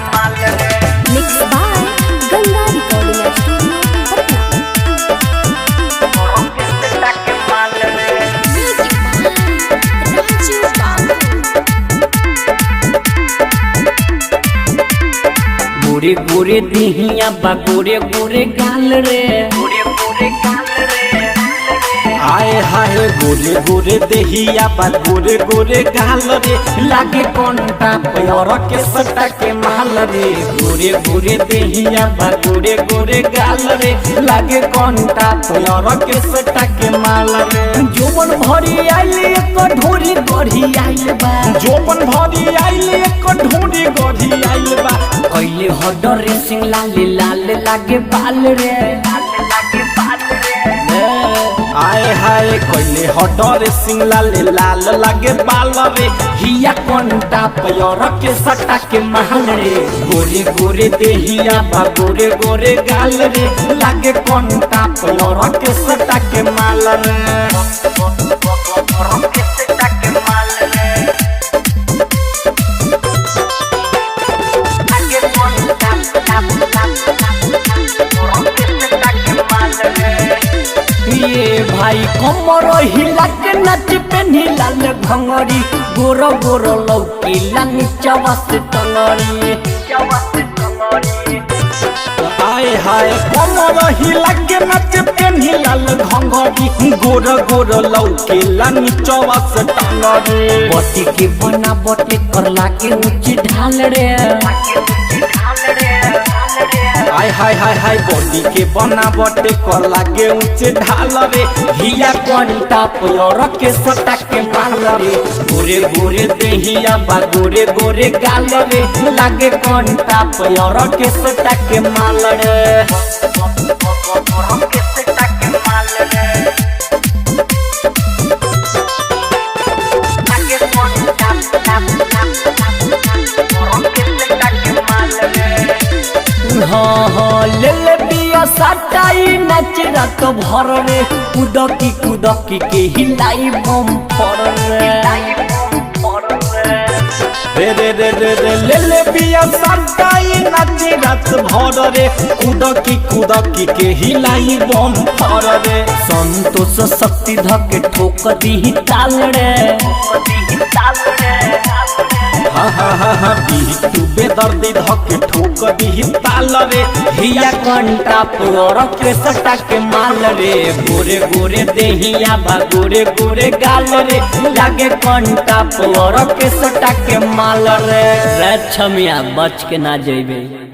Mixed by Ganga Recording Studio, Patna. Music by Raju Babu. गोरे गोरे दिहिया बा गोरे गोरे गाल रे आए हाय गोरे गोरे देहिया बा गोरे गोरे गाल रे लागे कोंटा प्यार के सटा के माल रे गोरे गोरे देहिया बा गोरे गोरे गाल रे लागे कोंटा प्यार के सटा के माल रे जोबन भरी आइले एक ढोरी गढ़ी आइल बा जोबन भरी आइले एक ढोरी गढ़ी आइल बा कइले हडर रेसिंग लाल लाल लागे बाल रे आए हाय कइले हडर रेसिंग लाल लाल लागे बाल रे हिया कोंटा प्यार के सटा के महल रे गोरे गोरे देहिया बा गोरे गोरे गाल रे लागे कोंटा प्यार के सटा के माल रे ये भाई कमर हिला के नच पे नीलाल भंगरी गोर गोर लौकी लानी चवस टंगरी आए हाय कमर हिला के नच पे नीलाल भंगरी गोर गोर लौकी लानी चवस टंगरी बटी के बना बटे कर लागे ऊंची ढाल रे हाय हाय हाय हाय बॉडी के बना बटे कर लागे ऊंचे ढाल रे हिया कोंटा प्यार के सटा के माल रे गोरे गोरे देहिया बा गोरे गोरे गाल रे लागे कोंटा प्यार के सटा के माल रे हाँ हाँ ले ले बिया सटाई नच रात भर रे कुदकी के हिलाई बम पर रे रे रे रे रे ले ले बिया सटाई नच रात भर रे कुदकी के हिलाई बम पर रे संतोष शक्ति धके ठोक दी ताल रे हा हा हा हा तू बेदर्दी धके ठोक दी ताल रे हिया कोंटा प्यार के सटा के माल रे गोरे गोरे देहिया बा गोरे गोरे गाल रे लागे कोंटा प्यार के सटा के माल रे छमिया बच के ना जइबे।